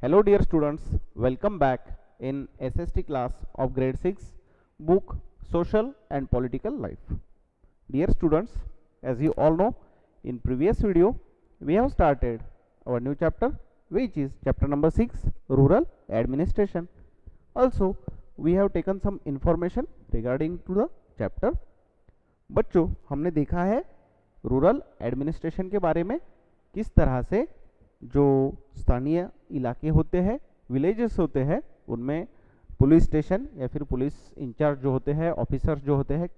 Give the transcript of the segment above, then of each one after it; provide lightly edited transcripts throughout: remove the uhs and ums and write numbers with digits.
Hello dear students, welcome back in SST class of grade 6 book Social and Political Life. Dear students, as you all know, in previous video we have started our new chapter, which is chapter number 6, Rural Administration. Also we have taken some information regarding to the chapter. बच्चों, हमने देखा है rural administration के बारे में, किस तरह से जो स्थानीय इलाके होते हैं, विलेजेस होते हैं, उनमें पुलिस स्टेशन या फिर पुलिस इंचार्ज जो होते हैं, ऑफिसर्स जो होते हैं,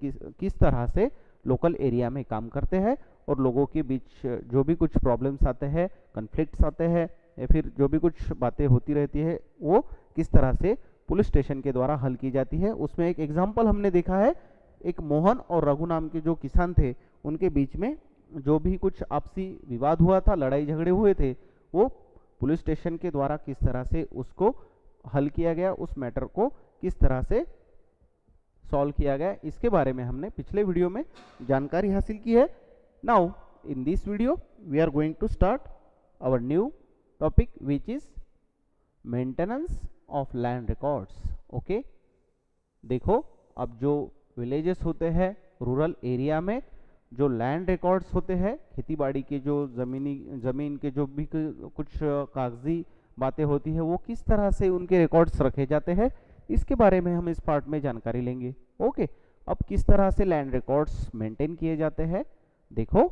किस तरह से लोकल एरिया में काम करते हैं और लोगों के बीच जो भी कुछ प्रॉब्लम्स आते हैं, कन्फ्लिक्ट्स आते हैं या फिर जो भी कुछ बातें होती रहती है वो किस तरह से पुलिस स्टेशन के द्वारा हल की जाती है। उसमें एक एग्जाम्पल हमने देखा है, एक मोहन और रघु नाम के जो किसान थे, उनके बीच में जो भी कुछ आपसी विवाद हुआ था, लड़ाई झगड़े हुए थे, वो पुलिस स्टेशन के द्वारा किस तरह से उसको हल किया गया, उस मैटर को किस तरह से सॉल्व किया गया, इसके बारे में हमने पिछले वीडियो में जानकारी हासिल की है। Now in this video we are going to start our new topic which is maintenance of land records. Okay, देखो, अब जो विलेजेस होते हैं, रूरल एरिया में जो लैंड रिकॉर्ड्स होते हैं, खेती बाड़ी के जो ज़मीन के जो भी कुछ कागजी बातें होती है, वो किस तरह से उनके रिकॉर्ड्स रखे जाते हैं, इसके बारे में हम इस पार्ट में जानकारी लेंगे। ओके, अब किस तरह से लैंड रिकॉर्ड्स मेंटेन किए जाते हैं, देखो,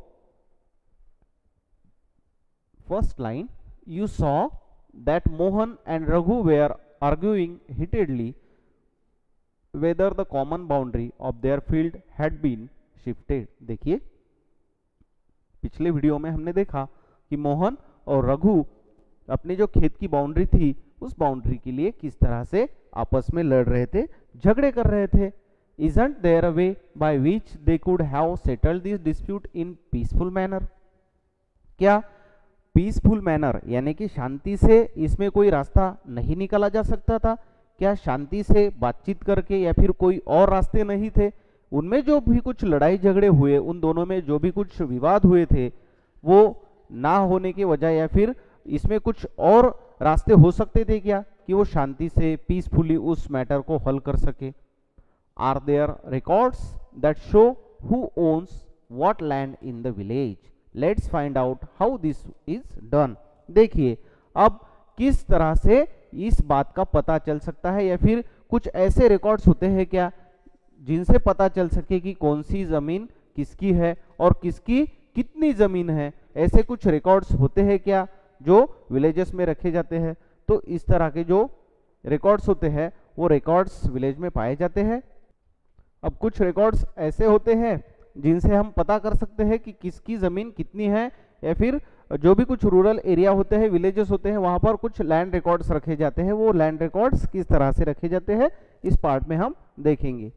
first line, you saw that Mohan and Raghu were arguing heatedly whether the common boundary of their field had been shifted। देखिए, पिछले वीडियो में हमने देखा कि मोहन और रघु अपनी जो खेत की बाउंड्री थी, उस बाउंड्री के लिए किस तरह से आपस में लड़ रहे थे, झगड़े कर रहे थे। Isn't there a way by which they could have settled this dispute in peaceful manner? क्या पीसफुल मैनर यानी कि शांति से इसमें कोई रास्ता नहीं निकाला जा सकता था? क्या शांति से बातचीत करके या फिर कोई और रास्ते नहीं थे? उनमें जो भी कुछ लड़ाई झगड़े हुए, उन दोनों में जो भी कुछ विवाद हुए थे, वो ना होने के वजह या फिर इसमें कुछ और रास्ते हो सकते थे क्या कि वो शांति से पीसफुली उस मैटर को हल कर सके? Are there records that show who owns what land in the village? Let's find out how this is done. देखिए, अब किस तरह से इस बात का पता चल सकता है, या फिर कुछ ऐसे रिकॉर्ड्स होते हैं क्या जिनसे पता चल सके कि कौन सी जमीन किसकी है और किसकी कितनी जमीन है? ऐसे कुछ रिकॉर्ड्स होते हैं क्या जो विलेजेस में रखे जाते हैं? तो इस तरह के जो रिकॉर्ड्स होते हैं वो रिकॉर्ड्स विलेज में पाए जाते हैं। अब कुछ रिकॉर्ड्स ऐसे होते हैं जिनसे हम पता कर सकते हैं कि किसकी जमीन कितनी है, या फिर जो भी कुछ रूरल एरिया होते हैं, विलेजेस होते हैं, वहां पर कुछ लैंड रिकॉर्ड्स रखे जाते हैं। वो लैंड रिकॉर्ड्स किस तरह से रखे जाते हैं, इस पार्ट में हम देखेंगे।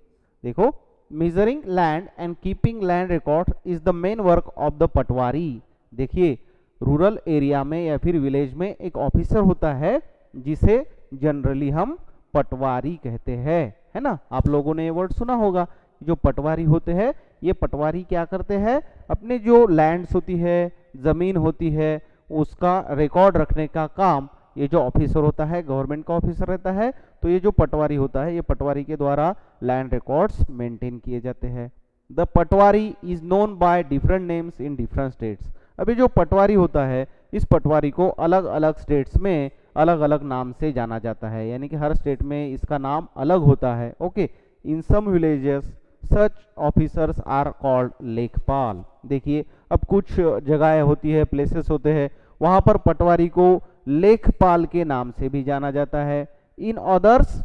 देखो, measuring land and keeping land record is the main work of the patwari. देखिए, रूरल एरिया में या फिर विलेज में एक ऑफिसर होता है जिसे जनरली हम पटवारी कहते हैं, है ना? आप लोगों ने ये वर्ड सुना होगा। जो पटवारी होते हैं, ये पटवारी क्या करते हैं, अपने जो लैंड्स होती है, जमीन होती है, उसका रिकॉर्ड रखने का काम ये जो ऑफिसर होता है, गवर्नमेंट का ऑफिसर रहता है। तो ये जो पटवारी होता है, ये पटवारी के द्वारा लैंड रिकॉर्ड्स मेंटेन किए जाते हैं। The patwari is known by different names in different states. अभी जो पटवारी होता है, इस पटवारी को अलग अलग स्टेट्स में अलग अलग नाम से जाना जाता है, यानी कि हर स्टेट में इसका नाम अलग होता है। Okay, in some villages such officers are called lekhpal. देखिए, अब कुछ जगहें होती है, प्लेसेस होते हैं, वहां पर पटवारी को लेखपाल के नाम से भी जाना जाता है। इन अदर्स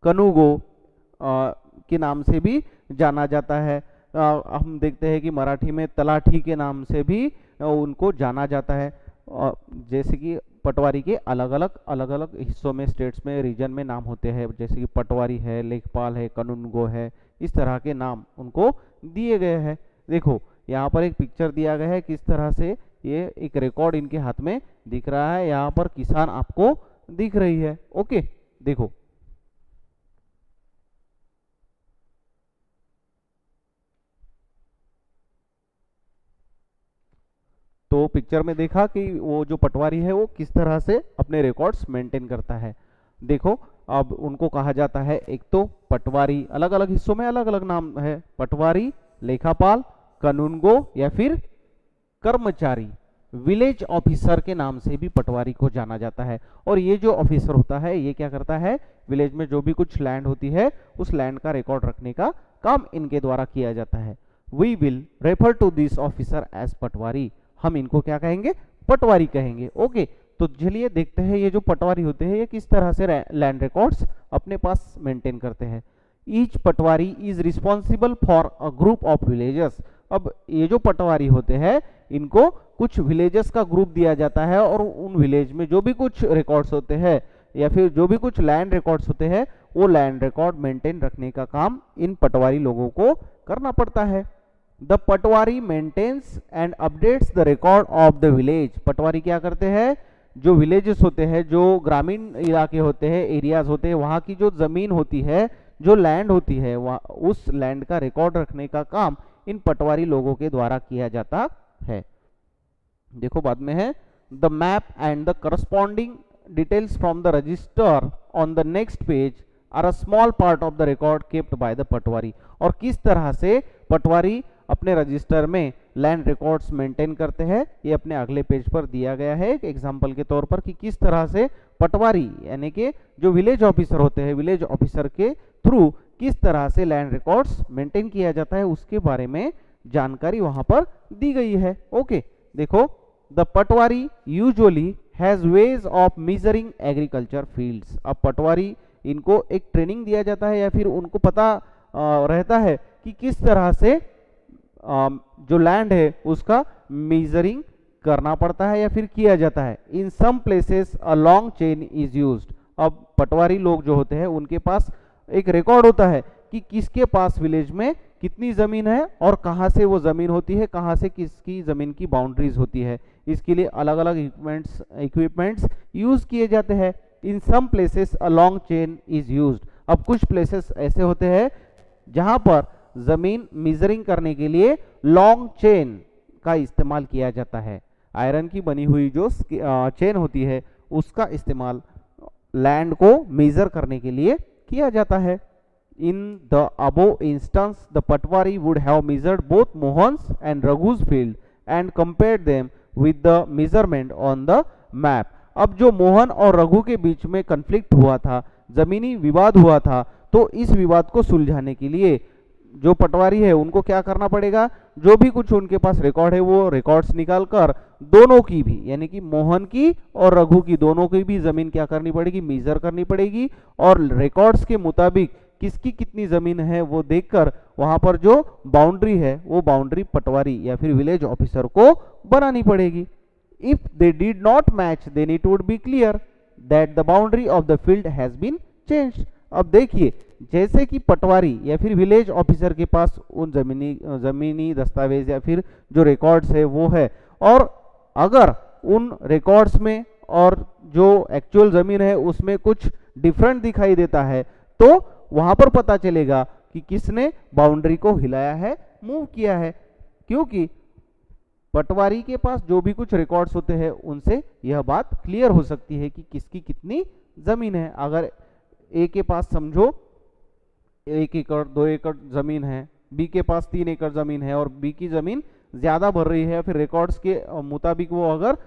कनुगो के नाम से भी जाना जाता है। हम देखते हैं कि मराठी में तलाठी के नाम से भी उनको जाना जाता है। जैसे कि पटवारी के अलग अलग हिस्सों में, स्टेट्स में, रीजन में नाम होते हैं, जैसे कि पटवारी है, लेखपाल है, कानूनगो है, इस तरह के नाम उनको दिए गए हैं। देखो, यहाँ पर एक पिक्चर दिया गया है, किस तरह से ये एक रिकॉर्ड इनके हाथ में दिख रहा है। यहाँ पर किसान आपको दिख रही है। ओके, देखो, तो पिक्चर में देखा कि वो जो पटवारी है वो किस तरह से अपने रिकॉर्ड्स मेंटेन करता है। देखो, अब उनको कहा जाता है, एक तो पटवारी, अलग अलग हिस्सों में अलग अलग नाम है, पटवारी, लेखापाल, कानूनगो या फिर कर्मचारी। विलेज ऑफिसर के नाम से भी पटवारी को जाना जाता है। और ये जो ऑफिसर होता है ये क्या करता है, विलेज में जो भी कुछ लैंड होती है उस लैंड का रिकॉर्ड रखने का काम इनके द्वारा किया जाता है। We will refer to this officer as patwari. हम इनको क्या कहेंगे, पटवारी कहेंगे। ओके, तो चलिए देखते हैं ये जो पटवारी होते हैं ये किस तरह से लैंड रिकॉर्ड्स अपने पास मेंटेन करते हैं। Each Patwari is responsible for a group of villages. अब ये जो पटवारी होते हैं इनको कुछ विलेजेस का ग्रुप दिया जाता है और उन विलेज में जो भी कुछ रिकॉर्ड्स होते हैं या फिर जो भी कुछ लैंड रिकॉर्ड्स होते हैं वो लैंड रिकॉर्ड मेंटेन रखने का काम इन पटवारी लोगों को करना पड़ता है। The patwari maintains and updates the record of the village. Patwari क्या करते हैं, जो विलेजेस होते हैं, जो ग्रामीण इलाके होते हैं, एरियाज होते हैं, वहाँ की जो जमीन होती है, जो लैंड होती है, उस लैंड का रिकॉर्ड रखने का काम इन पटवारी लोगों के द्वारा किया जाता है। देखो बाद में है, the map and the corresponding details from the register on the next page are a small part of the record kept by the patwari. और किस तरह से पटवारी अपने रजिस्टर में लैंड रिकॉर्ड्स मेंटेन करते हैं ये अपने अगले पेज पर दिया गया है एक एग्जांपल के तौर पर, कि किस तरह से पटवारी यानी कि जो विलेज ऑफिसर होते हैं, विलेज ऑफिसर के थ्रू किस तरह से लैंड रिकॉर्ड्स मेंटेन किया जाता है उसके बारे में जानकारी वहां पर दी गई है। ओके, देखो, the Patwari usually has ways of measuring agriculture fields. अब पटवारी इनको एक ट्रेनिंग दिया जाता है या फिर उनको पता रहता है कि किस तरह से जो लैंड है उसका मेजरिंग करना पड़ता है या फिर किया जाता है। In some places a long chain is used. अब पटवारी लोग जो होते हैं उनके पास एक रिकॉर्ड होता है कि किसके पास विलेज में कितनी जमीन है और कहाँ से वो जमीन होती है, कहाँ से किसकी जमीन की बाउंड्रीज होती है। इसके लिए अलग अलग इक्विपमेंट्स यूज किए जाते हैं। In some places a long chain is used. अब कुछ प्लेसेस ऐसे होते हैं जहां पर जमीन मेजरिंग करने के लिए लॉन्ग चेन का इस्तेमाल किया जाता है। आयरन की बनी हुई जो चेन होती है उसका इस्तेमाल लैंड को मेजर करने के लिए किया जाता है। In the above instance, the Patwari would have measured both Mohan's and Raghu's field and compared them with the measurement on the map. अब जो मोहन और रघु के बीच में कन्फ्लिक्ट हुआ था, जमीनी विवाद हुआ था, तो इस विवाद को सुलझाने के लिए जो पटवारी है उनको क्या करना पड़ेगा, जो भी कुछ उनके पास रिकॉर्ड है वो रिकॉर्ड्स निकाल कर दोनों की भी यानी कि मोहन की और रघु की दोनों की भी जमीन क्या करनी पड़ेगी, मेजर करनी पड़ेगी और रिकॉर्ड्स के मुताबिक किसकी कितनी जमीन है वो देखकर वहां पर जो बाउंड्री है वो बाउंड्री पटवारी या फिर विलेज ऑफिसर को बनानी पड़ेगी। If they did not match then it would be clear that the boundary of the field has been changed. अब देखिए, जैसे कि पटवारी या फिर विलेज ऑफिसर के पास उन जमीनी दस्तावेज या फिर जो रिकॉर्ड्स है वो है, और अगर उन रिकॉर्ड्स में और जो एक्चुअल जमीन है उसमें कुछ डिफरेंट दिखाई देता है तो वहां पर पता चलेगा कि किसने बाउंड्री को हिलाया है, मूव किया है। क्योंकि पटवारी के पास जो भी कुछ रिकॉर्ड्स होते हैं उनसे यह बात क्लियर हो सकती है कि किसकी कितनी जमीन है। अगर ए के पास समझो 1 एकड़ 2 एकड़ जमीन है, बी के पास 3 एकड़ जमीन है और बी की जमीन ज्यादा भर रही है, फिर रिकॉर्ड्स के मुताबिक वो अगर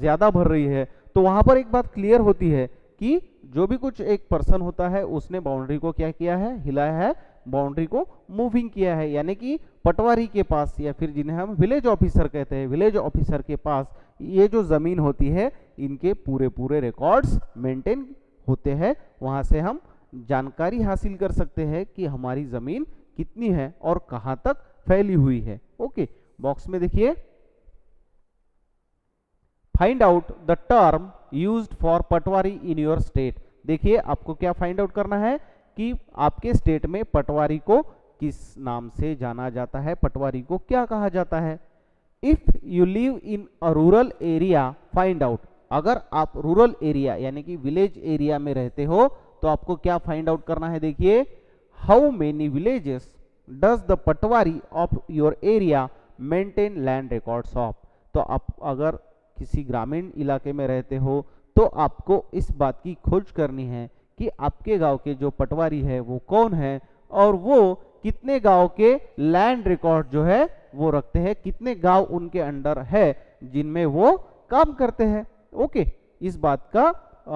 ज्यादा भर रही है तो वहां पर एक बात क्लियर होती है कि जो भी कुछ एक पर्सन होता है उसने बाउंड्री को क्या किया है, हिलाया है, बाउंड्री को मूविंग किया है। यानी कि पटवारी के पास या फिर जिन्हें हम विलेज ऑफिसर कहते हैं, विलेज ऑफिसर के पास ये जो जमीन होती है इनके पूरे पूरे रिकॉर्ड्स मेंटेन होते हैं। वहां से हम जानकारी हासिल कर सकते हैं कि हमारी जमीन कितनी है और कहां तक फैली हुई है। ओके, बॉक्स में देखिए, find out the term used for Patwari in your state. देखिए, आपको क्या फाइंड आउट करना है कि आपके स्टेट में पटवारी को किस नाम से जाना जाता है, पटवारी को क्या कहा जाता है। If you live in a rural area find out. अगर आप रूरल एरिया यानी कि विलेज एरिया में रहते हो तो आपको क्या फाइंड आउट करना है। देखिए, how many villages does the Patwari of your area maintain land records of. तो तो आप अगर किसी ग्रामीण इलाके में रहते हो तो आपको इस बात की खोज करनी है कि आपके गांव के जो पटवारी है वो कौन है और वो कितने गांव के लैंड रिकॉर्ड जो है वो रखते हैं, कितने गांव उनके अंडर है जिनमें वो काम करते हैं। ओके, इस बात का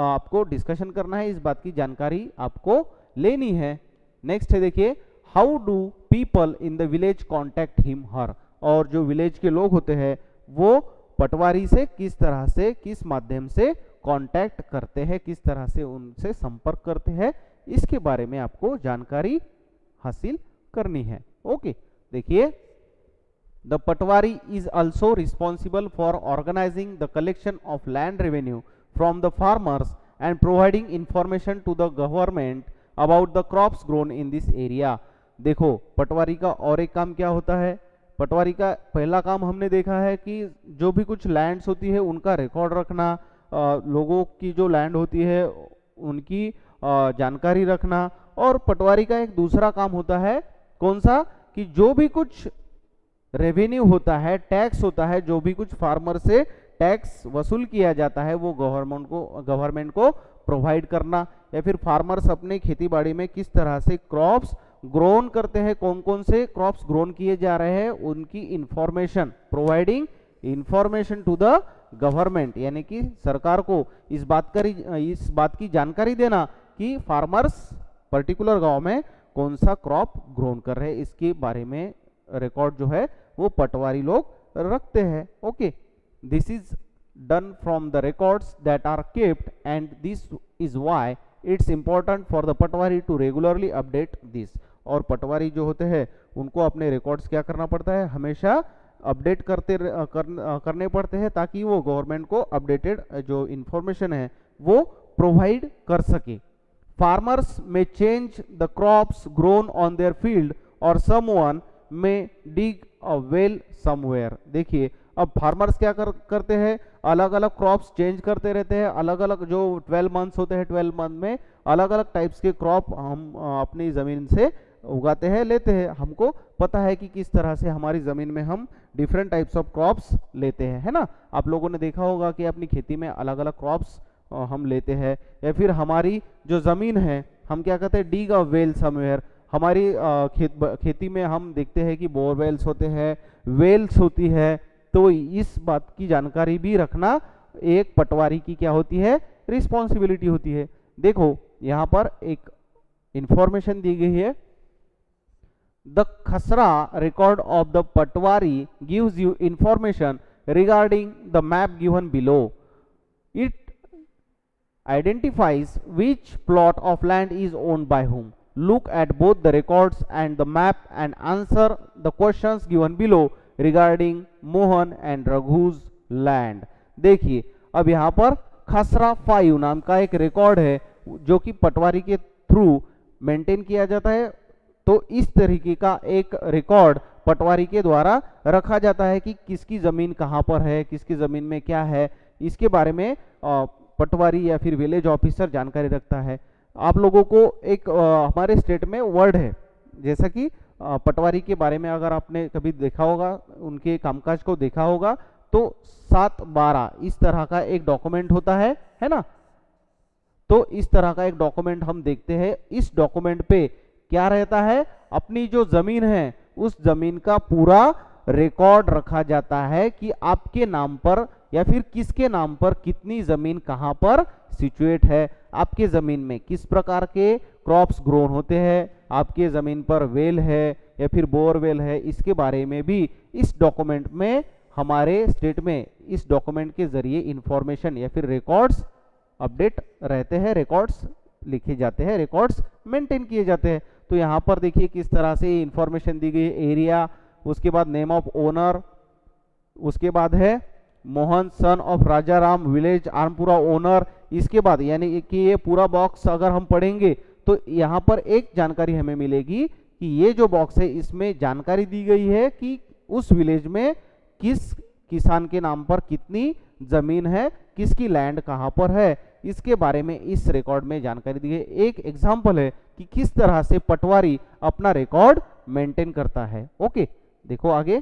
आपको डिस्कशन करना है, इस बात की जानकारी आपको लेनी है। नेक्स्ट है देखिए, how do people in the village contact him her, और जो विलेज के लोग होते हैं वो पटवारी से किस तरह से, किस माध्यम से कांटेक्ट करते हैं, किस तरह से उनसे संपर्क करते हैं, इसके बारे में आपको जानकारी हासिल करनी है। ओके, देखिए, the patwari is also responsible for organising the collection of land revenue from the farmers and providing information to the government about the crops grown in this area. देखो, पटवारी का और एक काम क्या होता है, पटवारी का पहला काम हमने देखा है कि जो भी कुछ लैंड्स होती है उनका रिकॉर्ड रखना, लोगों की जो लैंड होती है उनकी जानकारी रखना। और पटवारी का एक दूसरा काम होता है, कौन सा, कि जो भी कुछ रेवेन्यू होता है, टैक्स होता है, जो भी कुछ फार्मर से टैक्स वसूल किया जाता है वो गवर्नमेंट को प्रोवाइड करना, या फिर फार्मर्स अपने खेती बाड़ी में किस तरह से क्रॉप्स ग्रोन करते हैं, कौन कौन से क्रॉप्स ग्रोन किए जा रहे हैं, उनकी information, providing information to the government, यानी कि सरकार को इस बात की जानकारी देना कि फार्मर्स पर्टिकुलर गांव में कौन सा क्रॉप ग्रोन कर रहे हैं, इसके बारे में रिकॉर्ड जो है वो पटवारी लोग रखते हैं। Okay, this is done from the records that are kept, and this is why it's important for the patwari to regularly update this। और पटवारी जो होते हैं उनको अपने रिकॉर्ड्स क्या करना पड़ता है, हमेशा अपडेट करने पड़ते हैं ताकि वो गवर्नमेंट को अपडेटेड जो इंफॉर्मेशन है वो प्रोवाइड कर सके। फार्मर्स में change the crops grown on their field और समवन में डिग अ वेल समवेयर। देखिए, अब फार्मर्स क्या करते हैं, अलग अलग क्रॉप्स चेंज करते रहते हैं, अलग अलग जो 12 मंथ्स होते हैं, 12 मंथ में अलग अलग टाइप्स के क्रॉप हम अपनी ज़मीन से उगाते हैं, लेते हैं। हमको पता है कि किस तरह से हमारी ज़मीन में हम डिफरेंट टाइप्स ऑफ क्रॉप्स लेते हैं, है ना। आप लोगों ने देखा होगा कि अपनी खेती में अलग अलग क्रॉप्स हम लेते हैं। या फिर हमारी जो ज़मीन है हम क्या कहते हैं, डिग अ वेल समवेयर। हमारी खेती में हम देखते हैं कि बोरवेल्स होते हैं, वेल्स होती है, तो इस बात की जानकारी भी रखना एक पटवारी की क्या होती है, रिस्पॉन्सिबिलिटी होती है। देखो, यहाँ पर एक इंफॉर्मेशन दी गई है, द खसरा record of the Patwari gives you information regarding the map given below. It identifies which plot of land is owned by whom. Look at both the records and the map and answer the questions given below regarding Mohan and Raghu's land। देखिए, अब यहाँ पर खसरा 5 नाम का एक record है जो कि पटवारी के थ्रू मेंटेन किया जाता है। तो इस तरीके का एक रिकॉर्ड पटवारी के द्वारा रखा जाता है कि किसकी ज़मीन कहाँ पर है, किसकी ज़मीन में क्या है, इसके बारे में पटवारी या फिर विलेज ऑफिसर जानकारी रखता है। आप लोगों को एक हमारे स्टेट में वर्ड है, जैसा कि पटवारी के बारे में अगर आपने कभी देखा होगा, उनके कामकाज को देखा होगा, तो 7/12 इस तरह का एक डॉक्यूमेंट होता है ना। तो इस तरह का एक डॉक्यूमेंट हम देखते हैं। इस डॉक्यूमेंट पे क्या रहता है, अपनी जो जमीन है उस जमीन का पूरा रिकॉर्ड रखा जाता है कि आपके नाम पर या फिर किसके नाम पर कितनी जमीन कहां पर सिचुएट है, आपके जमीन में किस प्रकार के क्रॉप्स ग्रोन होते हैं, आपके जमीन पर वेल है या फिर बोरवेल है, इसके बारे में भी इस डॉक्यूमेंट में, हमारे स्टेट में इस डॉक्यूमेंट के जरिए इंफॉर्मेशन या फिर रिकॉर्ड्स अपडेट रहते हैं, रिकॉर्ड्स लिखे जाते हैं, रिकॉर्ड्स मेंटेन किए जाते हैं। तो यहाँ पर देखिए किस तरह से इंफॉर्मेशन दी गई है, एरिया, उसके बाद नेम ऑफ ओनर, उसके बाद है Mohan son of Raja Ram, village Armpura owner. इसके बाद यानी कि ये पूरा बॉक्स अगर हम पढ़ेंगे तो यहाँ पर एक जानकारी हमें मिलेगी कि ये जो बॉक्स है इसमें जानकारी दी गई है कि उस विलेज में किस किसान के नाम पर कितनी जमीन है, किसकी लैंड कहाँ पर है, इसके बारे में इस रिकॉर्ड में जानकारी दी है। एक एग्जाम्पल है कि किस तरह से पटवारी अपना रिकॉर्ड मेंटेन करता है। ओके, देखो आगे,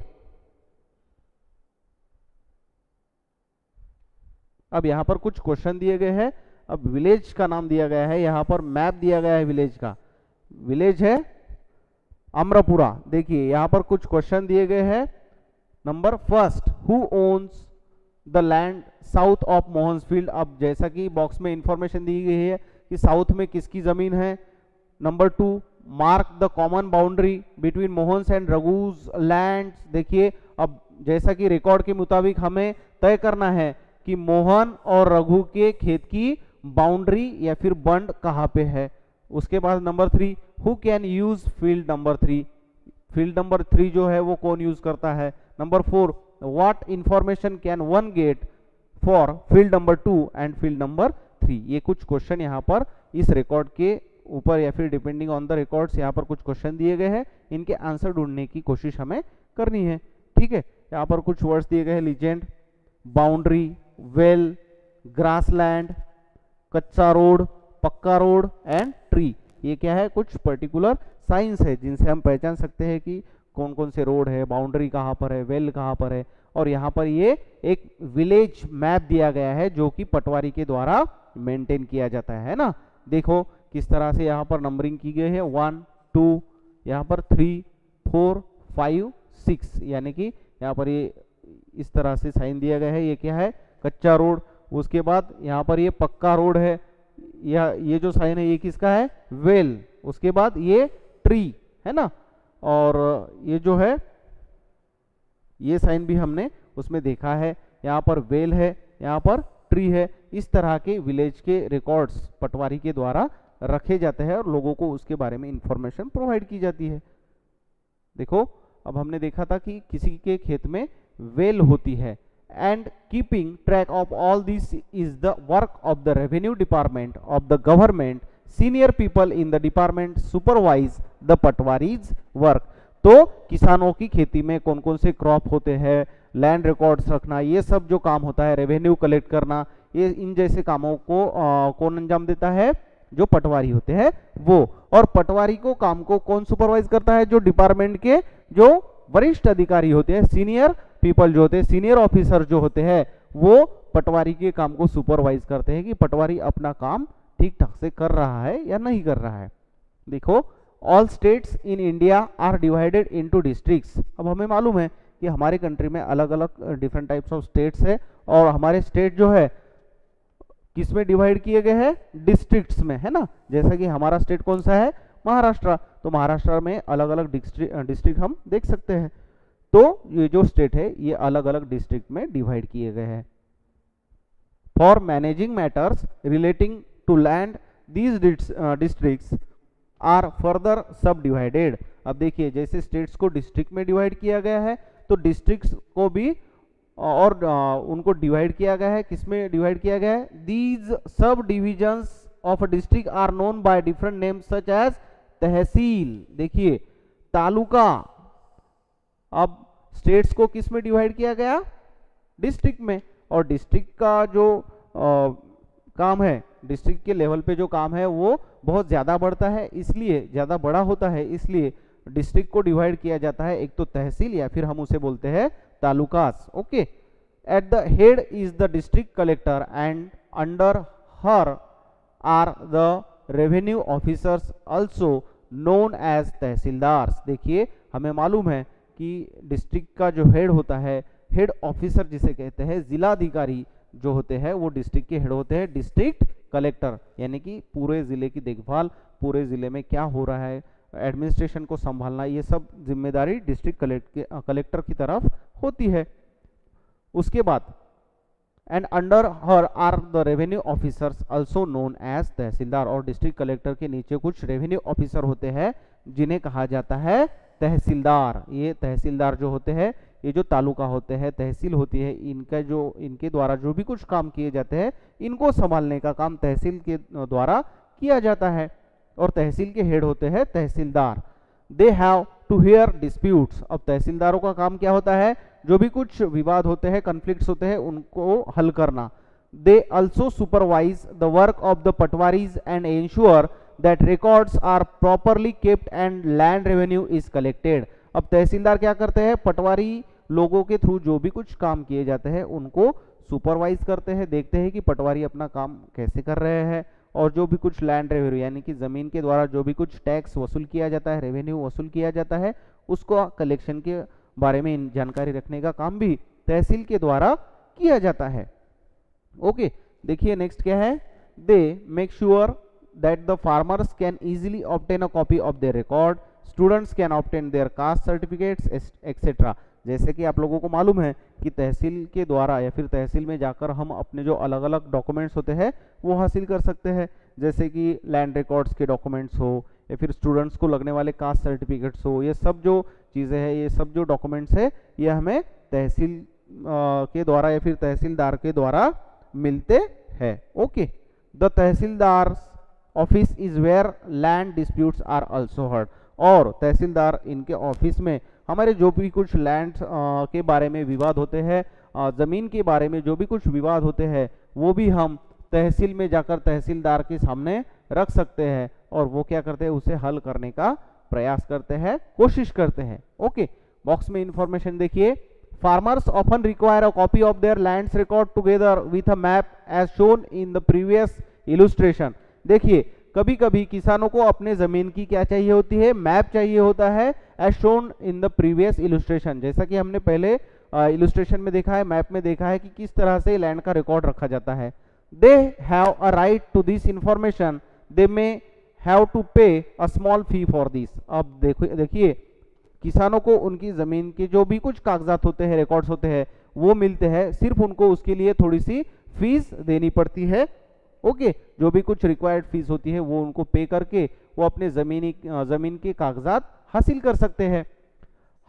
अब यहाँ पर कुछ क्वेश्चन दिए गए हैं। अब विलेज का नाम दिया गया है, यहाँ पर मैप दिया गया है विलेज का। विलेज है अमरापुरा। देखिए यहाँ पर कुछ क्वेश्चन दिए गए हैं। Number first, who owns the land south of Mohan's field. अब जैसा कि बॉक्स में इंफॉर्मेशन दी गई है कि साउथ में किसकी जमीन है। Number two, mark the common boundary between Mohan's and Raghu's land. देखिए अब जैसा कि रिकॉर्ड के मुताबिक हमें तय करना है कि मोहन और रघु के खेत की बाउंड्री या फिर बंड कहाँ पे है। उसके बाद number three, who can use field number three. Field number three जो है वो कौन यूज करता है। Number four, what information can one get for field number two and field number three. ये कुछ क्वेश्चन यहाँ पर इस रिकॉर्ड के ऊपर या फिर डिपेंडिंग ऑन द रिकॉर्ड्स यहाँ पर कुछ क्वेश्चन दिए गए हैं। इनके आंसर ढूंढने की कोशिश हमें करनी है। ठीक है, यहाँ पर कुछ वर्ड्स दिए गए हैं, लीजेंड, बाउंड्री, वेल, ग्रासलैंड, कच्चा रोड, पक्का रोड एंड ट्री। ये क्या है, कुछ पर्टिकुलर साइंस है जिनसे हम पहचान सकते हैं कि कौन कौन से रोड है, बाउंड्री कहाँ पर है, वेल कहाँ पर है। और यहाँ पर ये एक विलेज मैप दिया गया है जो कि पटवारी के द्वारा मेंटेन किया जाता है ना। देखो किस तरह से यहाँ पर नंबरिंग की गई है, 1 2, यहाँ पर 3 4 5 6, यानी कि यहाँ पर ये इस तरह से साइन दिया गया है। ये क्या है, कच्चा रोड। उसके बाद यहाँ पर ये पक्का रोड है, या ये जो साइन है ये किसका है, वेल। उसके बाद ये ट्री है ना, और ये जो है ये साइन भी हमने उसमें देखा है। यहाँ पर वेल है, यहाँ पर ट्री है। इस तरह के विलेज के रिकॉर्ड्स पटवारी के द्वारा रखे जाते हैं और लोगों को उसके बारे में इंफॉर्मेशन प्रोवाइड की जाती है। देखो अब हमने देखा था कि किसी के खेत में वेल होती है, and keeping track of all this is the work of the revenue department of the government. Senior people in the department supervise the patwaris work. तो किसानों की खेती में कौन कौन से क्रॉप होते हैं, लैंड रिकॉर्ड्स रखना, ये सब जो काम होता है, रेवेन्यू कलेक्ट करना, ये इन जैसे कामों को कौन अंजाम देता है, जो पटवारी होते हैं वो। और पटवारी को काम को कौन सुपरवाइज करता है, जो डिपार्टमेंट के जो वरिष्ठ अधिकारी होते हैं, सीनियर पीपल जो होते हैं, सीनियर ऑफिसर जो होते हैं, वो पटवारी के काम को सुपरवाइज करते हैं कि पटवारी अपना काम ठीक ठाक से कर रहा है या नहीं कर रहा है। देखो all states in India are divided into districts. अब हमें मालूम है कि हमारे कंट्री में अलग अलग डिफरेंट टाइप्स ऑफ स्टेट्स है, और हमारे स्टेट जो है किस में डिवाइड किए गए हैं, डिस्ट्रिक्ट्स में, है ना। जैसा कि हमारा स्टेट कौन सा है, महाराष्ट्र। तो महाराष्ट्र में अलग अलग डिस्ट्रिक्ट हम देख सकते हैं। तो ये जो स्टेट है ये अलग अलग डिस्ट्रिक्ट में डिवाइड किए गए हैं। For managing matters relating to land these districts are further subdivided. अब देखिए जैसे स्टेट्स को डिस्ट्रिक्ट में डिवाइड किया गया है, तो डिस्ट्रिक्ट्स को भी और उनको डिवाइड किया गया है। किसमें डिवाइड किया गया है, these sub divisions of a district are known by different names such as tehsil. देखिए तालुका। अब स्टेट्स को किस में डिवाइड किया गया, डिस्ट्रिक्ट में। और डिस्ट्रिक्ट का जो काम है, डिस्ट्रिक्ट के लेवल पे जो काम है वो बहुत ज़्यादा बढ़ता है, इसलिए ज़्यादा बड़ा होता है, इसलिए डिस्ट्रिक्ट को डिवाइड किया जाता है एक तो तहसील या फिर हम उसे बोलते हैं talukas. Okay, at the head is the district collector and under her are the revenue officers also known as tehsildars. देखिए हमें मालूम है कि डिस्ट्रिक्ट का जो हेड होता है, हेड ऑफिसर जिसे कहते हैं, जिलाधिकारी जो होते हैं वो डिस्ट्रिक्ट के हेड होते हैं, डिस्ट्रिक्ट कलेक्टर, यानी कि पूरे जिले की देखभाल, पूरे जिले में क्या हो रहा है, एडमिनिस्ट्रेशन को संभालना, ये सब जिम्मेदारी डिस्ट्रिक्ट कलेक्टर की तरफ होती है। उसके बाद and under her are the revenue officers also known as tehsildar. और डिस्ट्रिक्ट कलेक्टर के नीचे कुछ रेवेन्यू ऑफिसर होते हैं जिन्हें कहा जाता है तहसीलदार। ये तहसीलदार जो होते हैं, ये जो तालुका होते हैं, तहसील होती है, इनके द्वारा जो भी कुछ काम किए जाते हैं, इनको संभालने का काम तहसील के द्वारा किया जाता है। और तहसील के हेड होते हैं tehsildar. They have to hear disputes. अब तहसीलदारों का काम क्या होता है, जो भी कुछ विवाद होते हैं, कन्फ्लिक्ट्स होते हैं, उनको हल करना। They also supervise the work of the patwaris and ensure that records are properly kept and land revenue is collected. अब तहसीलदार क्या करते हैं, पटवारी लोगों के थ्रू जो भी कुछ काम किए जाते हैं उनको सुपरवाइज करते हैं, देखते हैं कि पटवारी अपना काम कैसे कर रहे हैं, और जो भी कुछ लैंड रेवेन्यू यानी कि ज़मीन के द्वारा जो भी कुछ टैक्स वसूल किया जाता है, रेवेन्यू वसूल किया जाता है, उसको कलेक्शन के बारे में जानकारी रखने का काम भी तहसील के द्वारा किया जाता है। ओके, देखिए नेक्स्ट क्या है, they make sure that the farmers can easily obtain a copy of there record, students can obtain their caste certificates etcetera. जैसे कि आप लोगों को मालूम है कि तहसील के द्वारा या फिर तहसील में जाकर हम अपने जो अलग अलग डॉक्यूमेंट्स होते हैं वो हासिल कर सकते हैं, जैसे कि लैंड रिकॉर्ड्स के डॉक्यूमेंट्स हो या फिर स्टूडेंट्स को लगने वाले कास्ट सर्टिफिकेट्स हो, ये सब जो चीज़ें हैं, ये सब जो डॉक्यूमेंट्स है, ये हमें तहसील के द्वारा या फिर तहसीलदार के द्वारा मिलते हैं। Okay, the tehsildar office is where land disputes are also heard. और तहसीलदार इनके ऑफिस में हमारे जो भी कुछ लैंड के बारे में विवाद होते हैं, ज़मीन के बारे में जो भी कुछ विवाद होते हैं, वो भी हम तहसील में जाकर तहसीलदार के सामने रख सकते हैं, और वो क्या करते हैं, उसे हल करने का प्रयास करते हैं, कोशिश करते हैं। ओके, बॉक्स में इंफॉर्मेशन देखिए, farmers often require a copy of their lands record together with a map as shown in the previous illustration. देखिए, कभी कभी किसानों को अपने जमीन की क्या चाहिए होती है, मैप चाहिए होता है, as shown in the previous illustration. जैसा कि हमने पहले इलस्ट्रेशन में देखा है, मैप में देखा है कि किस तरह से लैंड का रिकॉर्ड रखा जाता है। They have a right to this information, they may have to pay a small fee for this. अब देखिए किसानों को उनकी ज़मीन के जो भी कुछ कागजात होते हैं, रिकॉर्ड्स होते हैं, वो मिलते हैं, सिर्फ उनको उसके लिए थोड़ी सी फीस देनी पड़ती है। ओके, जो भी कुछ रिक्वायर्ड फीस होती है वो उनको पे करके वो अपने ज़मीन के कागजात हासिल कर सकते हैं।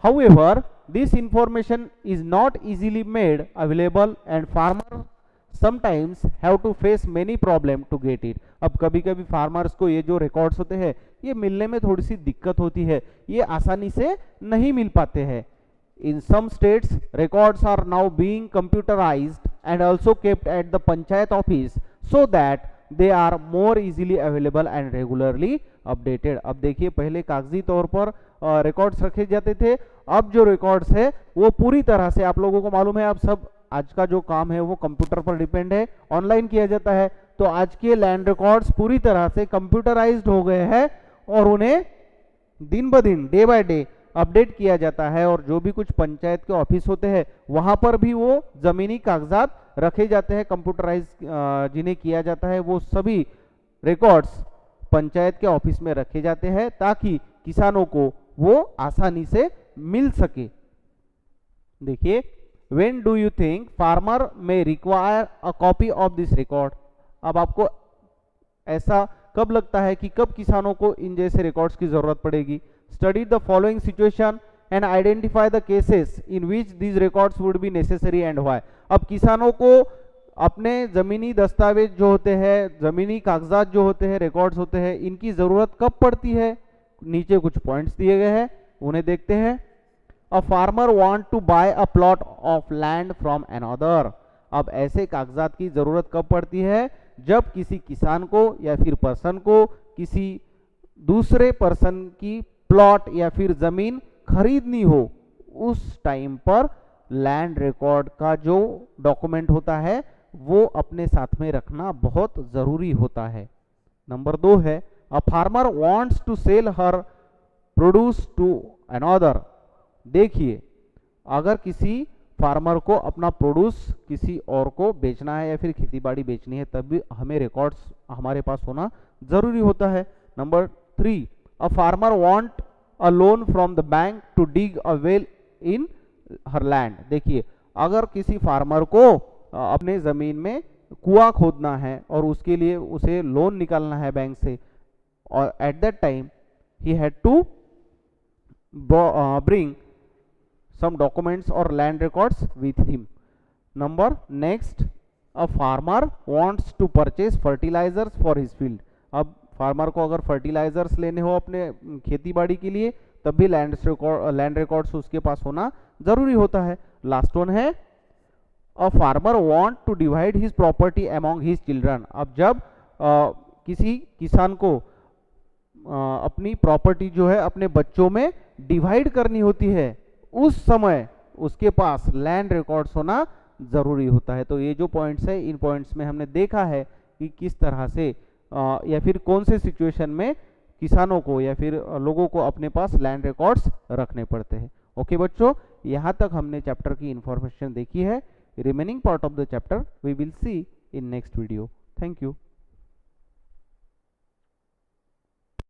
However this information is not easily made available and farmer sometimes have to face many problem to get it. अब कभी कभी फार्मर्स को ये जो रिकॉर्ड्स होते हैं ये मिलने में थोड़ी सी दिक्कत होती है, ये आसानी से नहीं मिल पाते हैं। In some states records are now being computerised and also kept at the panchayat office so that they are more easily available and regularly updated. अब देखिए, पहले कागजी तौर पर रिकॉर्ड्स रखे जाते थे, अब जो रिकॉर्ड्स है वो पूरी तरह से, आप लोगों को मालूम है, अब सब आज का जो काम है वो कंप्यूटर पर डिपेंड है, ऑनलाइन किया जाता है। तो आज के लैंड रिकॉर्ड्स पूरी तरह से कंप्यूटराइज्ड हो गए हैं और उन्हें दिन ब दिन, डे बाय डे अपडेट किया जाता है, और जो भी कुछ पंचायत के ऑफिस होते हैं वहां पर भी वो जमीनी कागजात रखे जाते हैं, कंप्यूटराइज जिन्हें किया जाता है, वो सभी रिकॉर्ड्स पंचायत के ऑफिस में रखे जाते हैं ताकि किसानों को वो आसानी से मिल सके। देखिए, when do you think farmer may require a copy of this record? अब आपको ऐसा कब लगता है कि कब किसानों को इन जैसे रिकॉर्ड्स की जरूरत पड़ेगी? Study the following situation and identify the cases in which these records would be necessary and why. अब किसानों को अपने जमीनी दस्तावेज जो होते हैं, जमीनी कागजात जो होते हैं, रिकॉर्ड्स होते हैं, इनकी जरूरत कब पड़ती है? नीचे कुछ पॉइंट्स दिए गए हैं, उन्हें देखते हैं। A farmer want to buy a plot of land from another। अब ऐसे कागजात की जरूरत कब पड़ती है? जब किसी किसान को या फिर पर्सन को किसी दूसरे पर्सन की प्लॉट या फिर जमीन खरीदनी हो, उस टाइम पर लैंड रिकॉर्ड का जो डॉक्यूमेंट होता है वो अपने साथ में रखना बहुत जरूरी होता है। नंबर 2 है, a farmer wants to sell her produce to another. देखिए, अगर किसी फार्मर को अपना प्रोड्यूस किसी और को बेचना है या फिर खेतीबाड़ी बेचनी है, तब भी हमें रिकॉर्ड्स हमारे पास होना जरूरी होता है। Number 3, a farmer want a loan from the bank to dig a well in her land. देखिए, अगर किसी फार्मर को अपने जमीन में कुआं खोदना है और उसके लिए उसे लोन निकालना है बैंक से, और at that time he had to bring some documents or land records with him. Number next, a farmer wants to purchase fertilizers for his field। अब फार्मर को अगर फर्टिलाइजर्स लेने हो अपने खेती बाड़ी के लिए, तब भी लैंड रिकॉर्ड्स उसके पास होना जरूरी होता है। लास्ट वन है, a farmer want to divide his property among his children. अब जब किसी किसान को अपनी प्रॉपर्टी जो है अपने बच्चों में डिवाइड करनी होती है, उस समय उसके पास लैंड रिकॉर्ड्स होना ज़रूरी होता है। तो ये जो पॉइंट्स है, इन पॉइंट्स में हमने देखा है कि किस तरह से या फिर कौन से सिचुएशन में किसानों को या फिर लोगों को अपने पास लैंड रिकॉर्ड्स रखने पड़ते हैं। ओके बच्चों, यहाँ तक हमने चैप्टर की इंफॉर्मेशन देखी है। Remaining part of the chapter we will see in next video. Thank you.